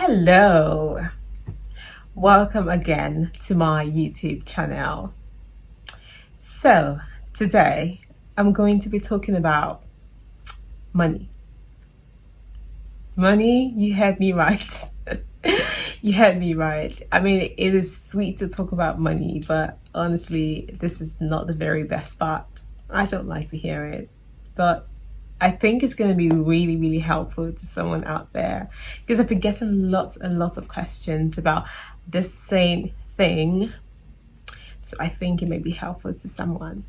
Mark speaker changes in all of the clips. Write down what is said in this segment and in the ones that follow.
Speaker 1: Hello, welcome again to my YouTube channel. So today I'm going to be talking about money. Money, you heard me right. You heard me right. I mean, it is sweet to talk about money, but honestly, this is not the very best part. I don't like to hear it, but I think it's going to be really, really helpful to someone out there because I've been getting lots and lots of questions about this same thing. So I think it may be helpful to someone.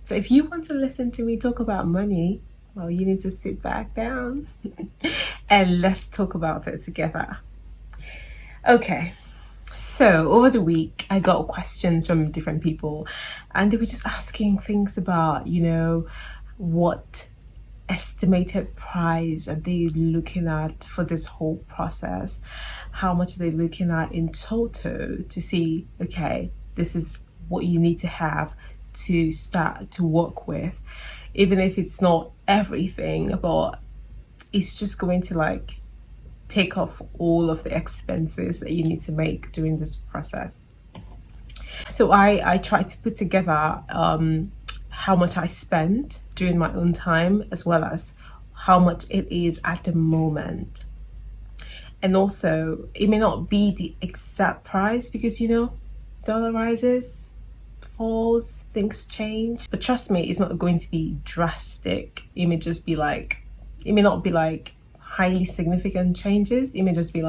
Speaker 1: So if you want to listen to me talk about money, well, you need to sit back down and let's talk about it together. Okay. So over the week, I got questions from different people and they were just asking things about, what estimated price are they looking at for this whole process? How much are they looking at in total to see, okay, this is what you need to have to start to work with, even if it's not everything, but it's just going to take off all of the expenses that you need to make during this process. So I tried to put together how much I spent during my own time, as well as how much it is at the moment. And also, it may not be the exact price because, dollar rises, falls, things change. But trust me, it's not going to be drastic. It may just be it may not be highly significant changes. It may just be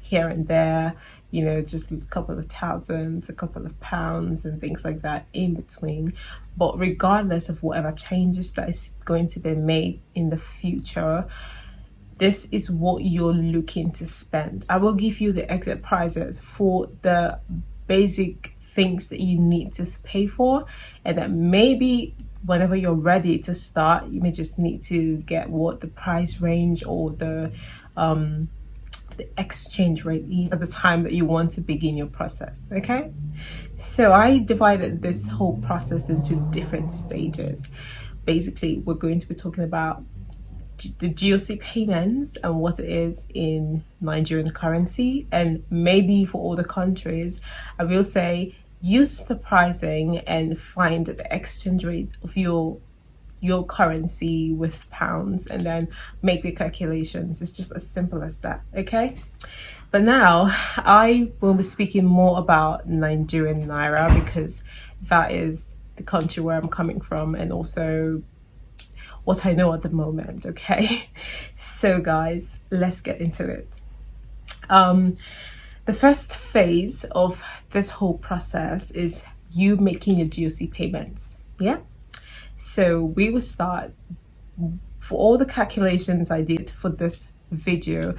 Speaker 1: here and there, just a couple of thousands, a couple of pounds and things like that in between. But regardless of whatever changes that is going to be made in the future, this is what you're looking to spend. I will give you the exit prices for the basic things that you need to pay for, and that maybe whenever you're ready to start, you may just need to get what the price range or the exchange rate is at the time that you want to begin your process. Okay, so I divided this whole process into different stages. Basically, we're going to be talking about the GOC payments and what it is in Nigerian currency, and maybe for other countries I will say use the pricing and find the exchange rate of your currency with pounds and then make the calculations. It's just as simple as that. Okay, but now I will be speaking more about Nigerian naira because that is the country where I'm coming from and also what I know at the moment. Okay, so guys, let's get into it. The first phase of this whole process is you making your GOC payments. Yeah, so we will start. For all the calculations I did for this video,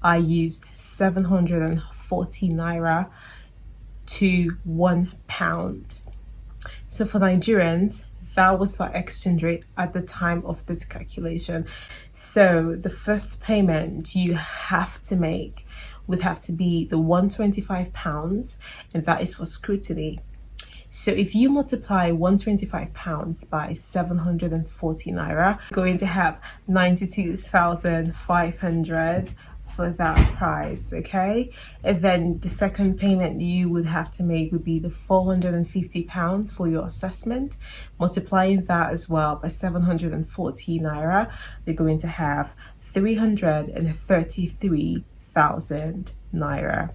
Speaker 1: I used 740 naira to £1. So for Nigerians, that was our exchange rate at the time of this calculation. So the first payment you have to make would have to be the £125, and that is for scrutiny. So if you multiply £125 by 740 naira, you're going to have 92,500 for that price. Okay, and then the second payment you would have to make would be the £450 for your assessment. Multiplying that as well by 740 naira, you're going to have 333,000 naira.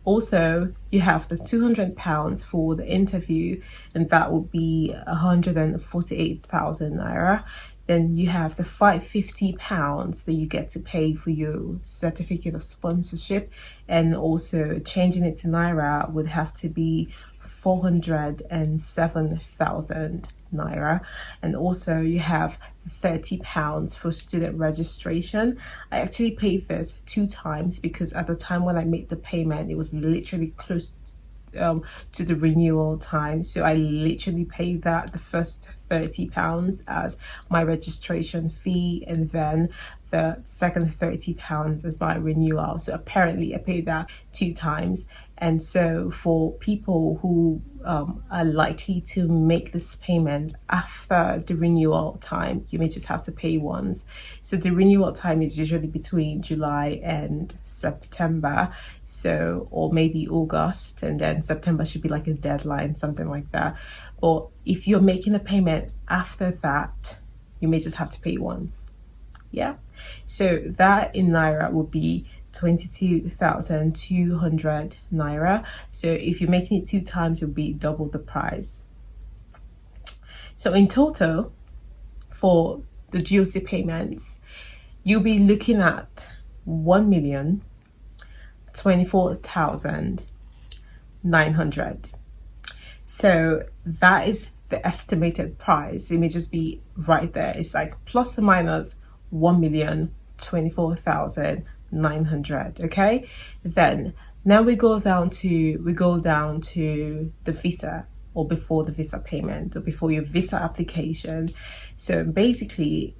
Speaker 1: Also, you have the £200 for the interview, and that would be 148,000 naira. Then you have the £550 that you get to pay for your certificate of sponsorship, and also changing it to naira would have to be 407,000 naira. And also you have £30 for student registration. I actually paid this 2 times because at the time when I made the payment, it was literally close to the renewal time, so I literally paid that the first £30 as my registration fee, and then the second £30 as my renewal. So apparently I paid that 2 times. And so for people who are likely to make this payment after the renewal time, you may just have to pay once. So the renewal time is usually between July and September, so, or maybe August, and then September should be like a deadline, something like that. But if you're making a payment after that, you may just have to pay once. Yeah, so that in Naira would be 22,200 Naira. So if you're making it 2 times, it'll be double the price. So in total, for the GOC payments, you'll be looking at 1,024,900. So that is the estimated price. It may just be right there. It's like plus or minus 1,024,900. Okay, then now we go down to the visa, or before the visa payment, or before your visa application. So basically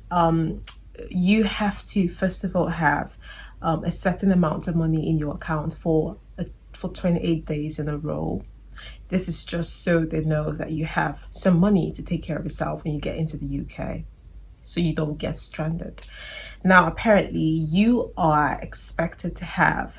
Speaker 1: you have to first of all have a certain amount of money in your account for 28 days in a row. This is just so they know that you have some money to take care of yourself when you get into the UK, so you don't get stranded. Now, apparently, you are expected to have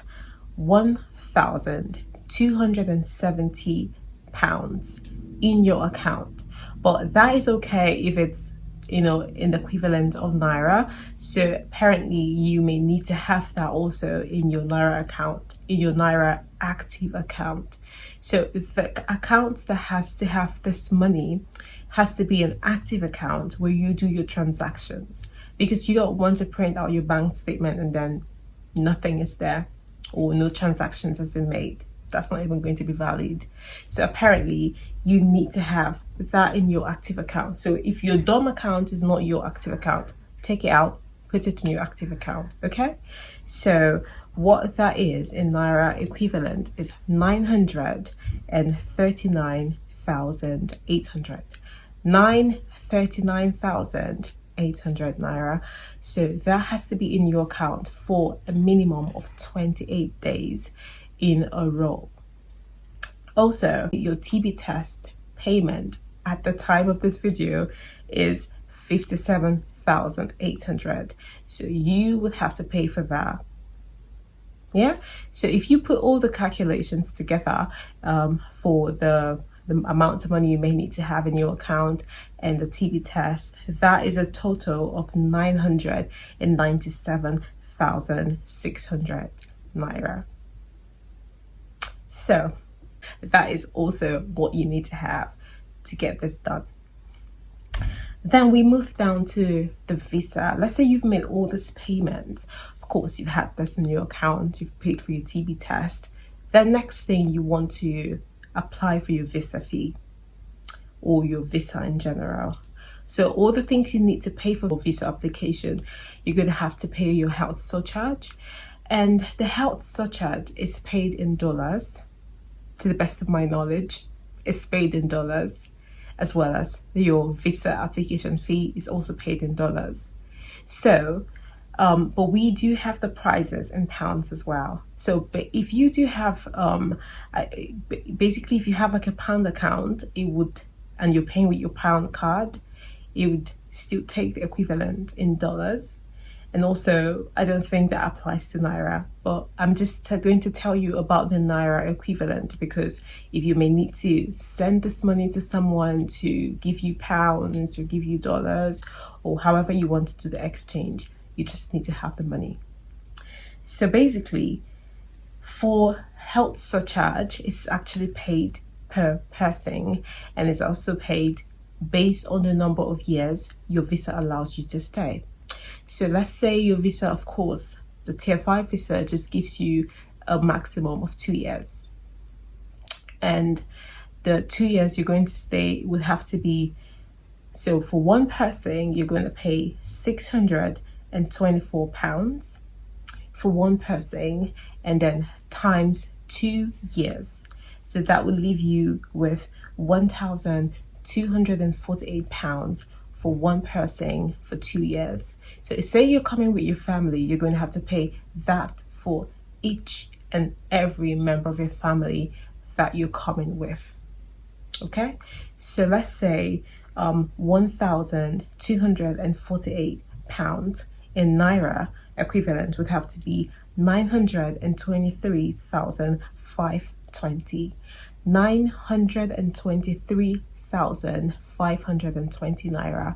Speaker 1: £1,270 in your account, but that is okay if it's, you know, in the equivalent of Naira. So apparently, you may need to have that also in your Naira account, in your Naira active account. So the account that has to have this money has to be an active account where you do your transactions, because you don't want to print out your bank statement and then nothing is there, or no transactions has been made. That's not even going to be valid. So apparently you need to have that in your active account. So if your DOM account is not your active account, take it out, put it in your active account. Okay, so what that is in Naira equivalent is 939,800. 939,800 Naira. So that has to be in your account for a minimum of 28 days in a row. Also, your TB test payment at the time of this video is 57,800. So you would have to pay for that. Yeah, so if you put all the calculations together for the amount of money you may need to have in your account and the TB test, that is a total of 997,600 Naira. So that is also what you need to have to get this done. Then we move down to the visa. Let's say you've made all these payments. Of course, you've had this in your account, you've paid for your TB test. The next thing, you want to apply for your visa fee, or your visa in general. So all the things you need to pay for visa application, you're going to have to pay your health surcharge. And the health surcharge is paid in dollars. To the best of my knowledge, it's paid in dollars, as well as your visa application fee is also paid in dollars. So, but we do have the prices in pounds as well. So, but if you do have, basically, if you have like a pound account, it would, and you're paying with your pound card, it would still take the equivalent in dollars. And also, I don't think that applies to Naira, but I'm just going to tell you about the Naira equivalent, because if you may need to send this money to someone to give you pounds or give you dollars, or however you want to do the exchange, you just need to have the money. So basically, for health surcharge, it's actually paid per person, and it's also paid based on the number of years your visa allows you to stay. So let's say your visa, of course, the tier 5 visa just gives you a maximum of 2 years. And the 2 years you're going to stay would have to be, so for one person, you're going to pay £624 for one person, and then times 2 years. So that would leave you with £1,248 for one person for 2 years. So say you're coming with your family, you're going to have to pay that for each and every member of your family that you're coming with. Okay, so let's say £1,248 in Naira equivalent would have to be 923,520. 923,520 Naira.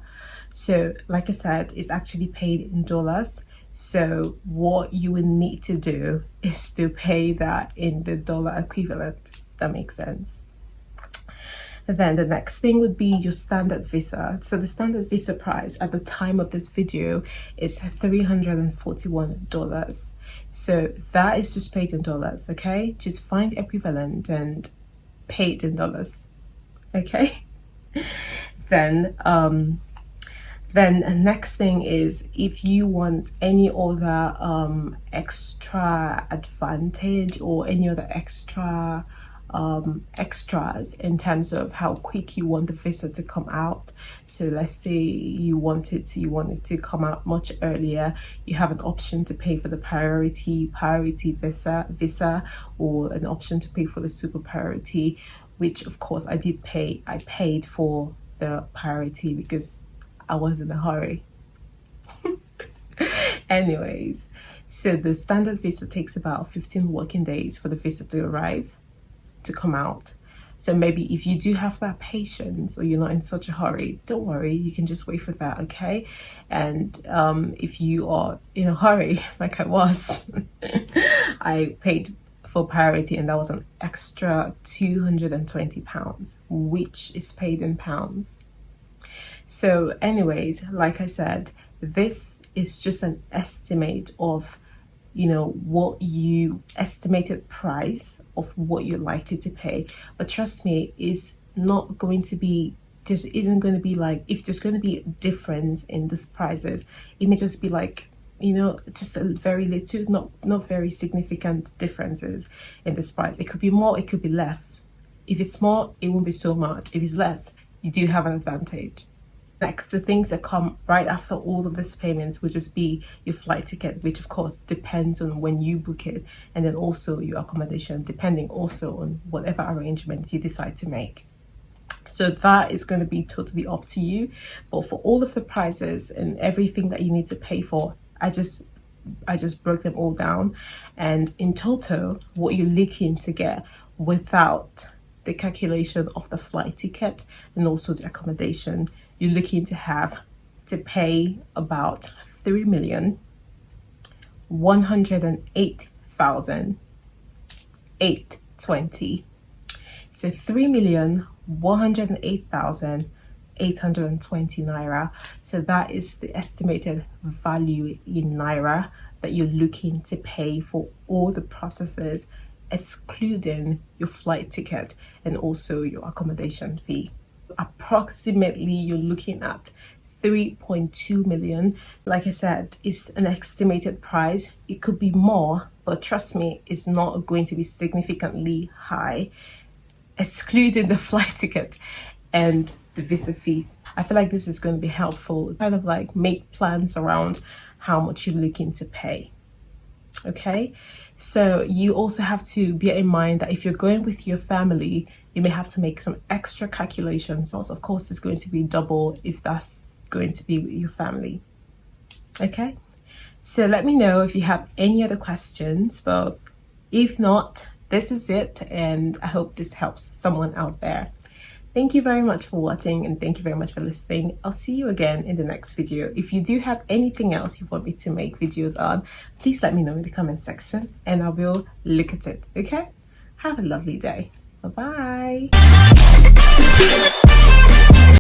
Speaker 1: So like I said, it's actually paid in dollars. So what you would need to do is to pay that in the dollar equivalent. If that makes sense. And then the next thing would be your standard visa. So the standard visa price at the time of this video is $341. So that is just paid in dollars, okay? Just find equivalent and pay it in dollars, okay? Then next thing is, if you want any other extra advantage or any other extras in terms of how quick you want the visa to come out. So let's say you want it to come out much earlier, you have an option to pay for the priority visa, or an option to pay for the super priority, which of course I did pay. I paid for the priority because I was in a hurry. Anyways, so the standard visa takes about 15 working days for the visa to arrive, to come out. So maybe if you do have that patience, or you're not in such a hurry, don't worry, you can just wait for that, okay? And if you are in a hurry like I was, I paid for priority, and that was an extra £220, which is paid in pounds. So anyways, like I said, this is just an estimate of, you know, what you estimated price of what you're likely to pay. But trust me, it's not going to be, just isn't going to be like, if there's going to be a difference in these prices, it may just be like, you know, just a very little, not very significant differences in this price. It could be more, it could be less. If it's more, it won't be so much. If it's less, you do have an advantage. Next, the things that come right after all of these payments would just be your flight ticket, which of course depends on when you book it, and then also your accommodation, depending also on whatever arrangements you decide to make. So that is going to be totally up to you. But for all of the prices and everything that you need to pay for, I just broke them all down, and in total, what you're looking to get without the calculation of the flight ticket and also the accommodation, you're looking to have to pay about 3,108,820. So 3,108,820 Naira. So that is the estimated value in Naira that you're looking to pay for all the processes, excluding your flight ticket and also your accommodation fee. Approximately, you're looking at 3.2 million. Like I said, it's an estimated price. It could be more, but trust me, it's not going to be significantly high, excluding the flight ticket and the visa fee. I feel like this is going to be helpful, kind of like make plans around how much you're looking to pay. Okay, so you also have to bear in mind that if you're going with your family, you may have to make some extra calculations. Also, of course, it's going to be double if that's going to be with your family. Okay, so let me know if you have any other questions, but if not, this is it, and I hope this helps someone out there. Thank you very much for watching, and thank you very much for listening. I'll see you again in the next video. If you do have anything else you want me to make videos on, please let me know in the comment section and I will look at it. Okay? Have a lovely day. Bye-bye.